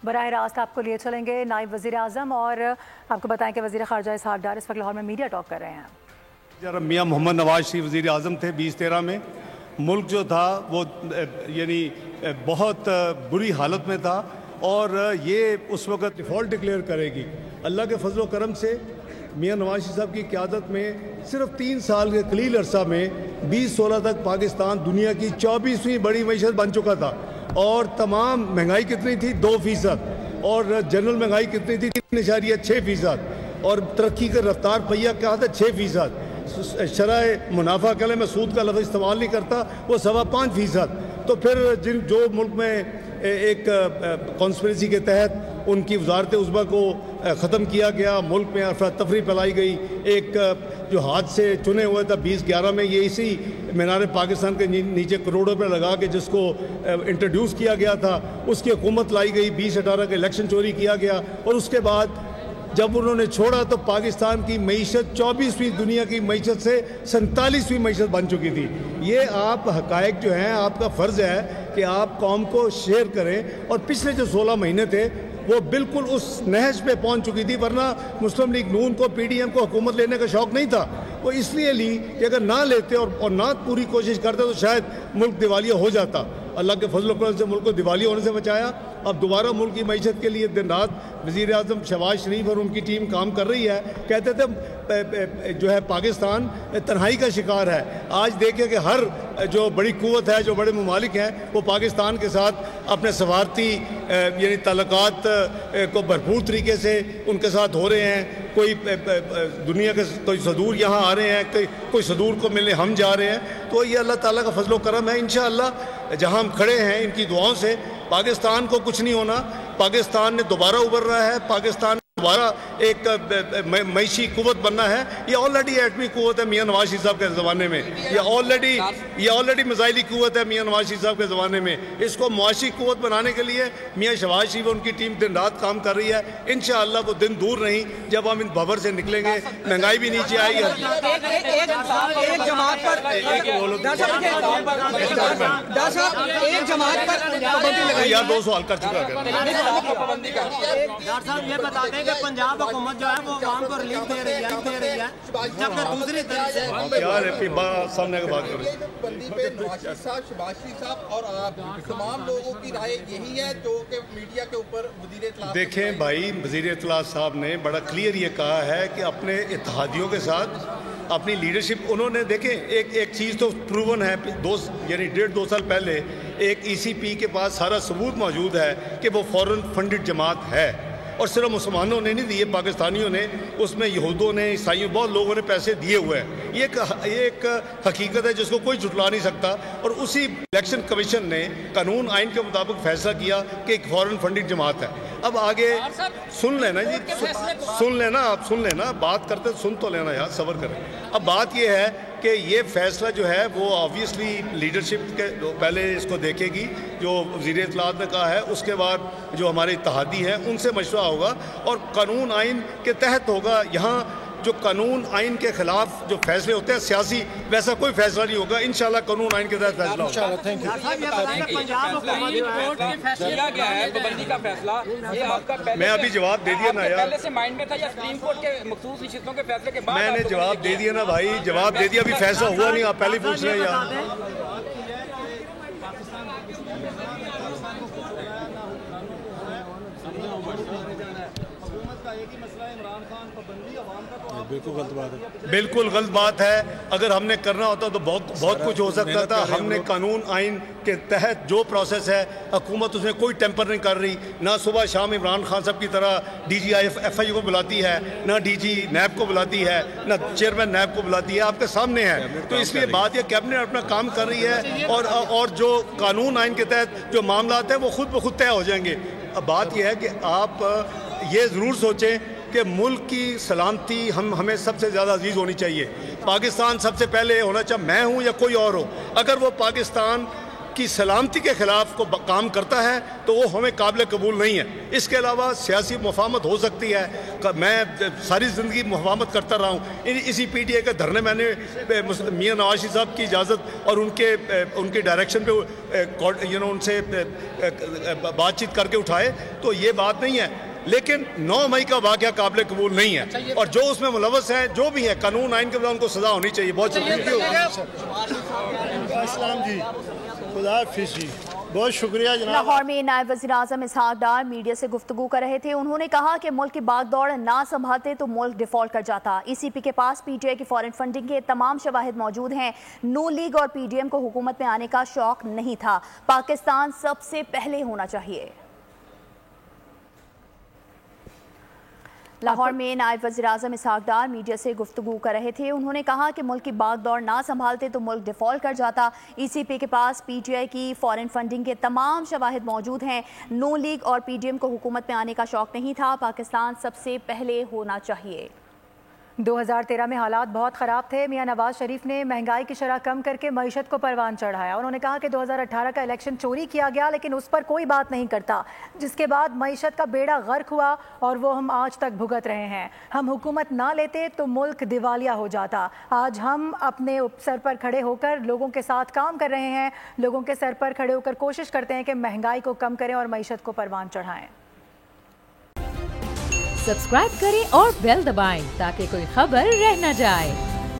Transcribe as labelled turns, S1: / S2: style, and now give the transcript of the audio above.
S1: براہ راست آپ کو لیے چلیں گے نائب وزیر اعظم، اور آپ کو بتائیں کہ وزیر خارجہ اسحاق ڈار اس وقت لاہور میں میڈیا ٹاک کر رہے ہیں۔
S2: جب میاں محمد نواز شریف وزیر اعظم تھے 2013 میں، ملک جو تھا وہ یعنی بہت بری حالت میں تھا، اور یہ اس وقت ڈیفالٹ ڈکلیئر کرے گی۔ اللہ کے فضل و کرم سے میاں نواز شریف صاحب کی قیادت میں صرف 3 سال کے قلیل عرصہ میں 2016 تک پاکستان دنیا کی 24ویں بڑی معیشت بن چکا تھا، اور تمام مہنگائی کتنی تھی 2%، اور جنرل مہنگائی کتنی تھی 3.6%، اور ترقی کا رفتار پہیہ کیا تھا 6%، شرح منافع کے لیے میں سود کا لفظ استعمال نہیں کرتا، وہ 5.25%۔ تو پھر جو ملک میں ایک کانسپریسی کے تحت ان کی وزارت عظمیٰ کو ختم کیا گیا، ملک میں افراتفری پھیلائی گئی، ایک جو ہاتھ سے چنے ہوئے تھا 2011 میں، یہ اسی مینار پاکستان کے نیچے کروڑوں روپے لگا کے جس کو انٹروڈیوس کیا گیا تھا، اس کی حکومت لائی گئی، 2018 کے الیکشن چوری کیا گیا، اور اس کے بعد جب انہوں نے چھوڑا تو پاکستان کی معیشت 24ویں دنیا کی معیشت سے 47ویں معیشت بن چکی تھی۔ یہ آپ حقائق جو ہیں، آپ کا فرض ہے کہ آپ قوم کو شیئر کریں، اور پچھلے جو 16 مہینے تھے وہ بالکل اس نہج پہ پہنچ چکی تھی، ورنہ مسلم لیگ نون کو پی ڈی ایم کو حکومت لینے کا شوق نہیں تھا، وہ اس لیے لی کہ اگر نہ لیتے اور نہ پوری کوشش کرتے تو شاید ملک دیوالیہ ہو جاتا۔ اللہ کے فضل و کرم سے ملک کو دیوالیہ ہونے سے بچایا۔ اب دوبارہ ملک کی معیشت کے لیے دن رات وزیر اعظم شہباز شریف اور ان کی ٹیم کام کر رہی ہے۔ کہتے تھے جو ہے پاکستان تنہائی کا شکار ہے، آج دیکھیں کہ ہر جو بڑی قوت ہے، جو بڑے ممالک ہیں، وہ پاکستان کے ساتھ اپنے سفارتی یعنی تعلقات کو بھرپور طریقے سے ان کے ساتھ ہو رہے ہیں۔ کوئی دنیا کے کوئی صدور یہاں آ رہے ہیں، کوئی صدور کو ملنے ہم جا رہے ہیں، تو یہ اللہ تعالیٰ کا فضل و کرم ہے۔ انشاءاللہ جہاں ہم کھڑے ہیں ان کی دعاؤں سے پاکستان کو کچھ نہیں ہونا، پاکستان نے دوبارہ ابھرنا ہے، پاکستان دوبارہ ایک معیشی قوت بننا ہے۔ یہ آلریڈی ایٹمی قوت ہے میاں نواز شریف صاحب کے زمانے میں، یہ آلریڈی میزائلی قوت ہے میاں نواز شریف صاحب کے زمانے میں۔ اس کو معاشی قوت بنانے کے لیے میاں شہباز شریف اور ان کی ٹیم دن رات کام کر رہی ہے۔ انشاءاللہ وہ دن دور نہیں جب ہم ان بھور سے نکلیں گے، مہنگائی بھی نیچے آئے گی۔ یار 2 سوال کر چکا ہے
S3: پنجاب حکومت جو ہے وہ عوام کو ریلیف دے رہی ہے جبکہ دوسری طرف سے
S2: یار سامنے کی بات کریں،
S4: بندی پہ نواز شریف صاحب، شہباز شریف صاحب اور آپ تمام لوگوں کی رائے یہی ہے جو کہ میڈیا کے اوپر وزیر اطلاع
S2: دیکھیں بھائی، وزیر اطلاع صاحب نے بڑا کلیئر یہ کہا ہے کہ اپنے اتحادیوں کے ساتھ اپنی لیڈرشپ انہوں نے، دیکھیں ایک چیز تو پروون ہے، یعنی 1.5-2 سال پہلے ایک ای سی پی کے پاس سارا ثبوت موجود ہے کہ وہ فورن فنڈڈ جماعت ہے، اور صرف مسلمانوں نے نہیں دیے، پاکستانیوں نے، اس میں یہودوں نے، عیسائیوں، بہت لوگوں نے پیسے دیے ہوئے ہیں۔ یہ ایک حقیقت ہے جس کو کوئی جھٹلا نہیں سکتا، اور اسی الیکشن کمیشن نے قانون آئین کے مطابق فیصلہ کیا کہ ایک فورن فنڈڈ جماعت ہے۔ اب آگے سن لینا جی، سن لینا، آپ سن لینا، بات کرتے سن تو لینا یار، صبر کریں۔ اب بات یہ ہے کہ یہ فیصلہ جو ہے وہ آبویسلی لیڈرشپ کے پہلے اس کو دیکھے گی، جو وزیر اطلاعات نے کہا ہے، اس کے بعد جو ہمارے اتحادی ہیں ان سے مشورہ ہوگا، اور قانون آئین کے تحت ہوگا۔ یہاں جو قانون آئین کے خلاف جو فیصلے ہوتے ہیں سیاسی، ویسا کوئی فیصلہ نہیں ہوگا، انشاءاللہ قانون آئین کے تحت فیصلہ ہوگا۔ میں ابھی جواب دے دیا نا یار، میں نے جواب دے دیا نا بھائی، جواب دے دیا، ابھی فیصلہ ہوا نہیں، آپ پہلے پوچھ رہے ہیں یار۔ بالکل غلط بات ہے، اگر ہم نے کرنا ہوتا تو بہت کچھ ہو سکتا تھا۔ ہم نے قانون آئین کے تحت جو پروسیس ہے، حکومت اس میں کوئی ٹیمپر نہیں کر رہی، نہ صبح شام عمران خان صاحب کی طرح ڈی جی ایف آئی کو بلاتی ہے، نہ ڈی جی نیب کو بلاتی ہے، نہ چیئرمین نیب کو بلاتی ہے، آپ کے سامنے ہے۔ تو اس لیے بات یہ کیبنٹ اپنا کام کر رہی ہے، اور جو قانون آئین کے تحت جو معاملات ہیں وہ خود بخود طے ہو جائیں گے۔ اب بات یہ ہے کہ آپ یہ ضرور سوچیں کہ ملک کی سلامتی ہمیں سب سے زیادہ عزیز ہونی چاہیے۔ پاکستان سب سے پہلے ہونا چاہیے، میں ہوں یا کوئی اور ہو، اگر وہ پاکستان کی سلامتی کے خلاف کو کام کرتا ہے تو وہ ہمیں قابل قبول نہیں ہے. اس کے علاوہ سیاسی مفاہمت ہو سکتی ہے. میں ساری زندگی مفاہمت کرتا رہا ہوں. اسی پی ٹی اے کے دھرنے میں نے میاں نواز شریف صاحب کی اجازت اور ان کے ڈائریکشن پہ ان سے بات چیت کر کے اٹھائے, تو یہ بات نہیں ہے. لیکن 9 مئی کا واقعہ قابل قبول نہیں ہے, اور جو اس میں ملوث ہیں جو بھی ہیں قانون آئین کے بنا ان کو سزا ہونی چاہیے. بہت شکریہ.
S5: السلام جی, خدا حافظ جی, بہت شکریہ جناب.
S6: لاہور میں نائب وزیر اعظم اسحاق ڈار میڈیا سے گفتگو کر رہے تھے. انہوں نے کہا کہ ملک کی باغ دوڑ نہ سنبھالتے تو ملک ڈیفالٹ کر جاتا. ای سی پی کے پاس پی ٹی آئی کی فارن فنڈنگ کے تمام شواہد موجود ہیں. نون لیگ اور پی ڈی ایم کو حکومت میں آنے کا شوق نہیں تھا. پاکستان سب سے پہلے ہونا چاہیے. لاہور میں نائب وزیر اعظم اسحاق ڈار میڈیا سے گفتگو کر رہے تھے. انہوں نے کہا کہ ملک کی باغ دوڑ نہ سنبھالتے تو ملک ڈیفالٹ کر جاتا. ای سی پی کے پاس پی ٹی آئی کی فارن فنڈنگ کے تمام شواہد موجود ہیں. نون لیگ اور پی ڈی ایم کو حکومت میں آنے کا شوق نہیں تھا. پاکستان سب سے پہلے ہونا چاہیے.
S1: 2013 میں حالات بہت خراب تھے. میاں نواز شریف نے مہنگائی کی شرح کم کر کے معیشت کو پروان چڑھایا. انہوں نے کہا کہ 2018 کا الیکشن چوری کیا گیا لیکن اس پر کوئی بات نہیں کرتا, جس کے بعد معیشت کا بیڑا غرق ہوا اور وہ ہم آج تک بھگت رہے ہیں. ہم حکومت نہ لیتے تو ملک دیوالیہ ہو جاتا. آج ہم اپنے سر پر کھڑے ہو کر لوگوں کے ساتھ کام کر رہے ہیں. لوگوں کے سر پر کھڑے ہو کر کوشش کرتے ہیں کہ مہنگائی کو کم کریں اور معیشت کو پروان چڑھائیں.
S7: سبسکرائب کریں اور بیل دبائیں تاکہ کوئی خبر رہ نہ جائے.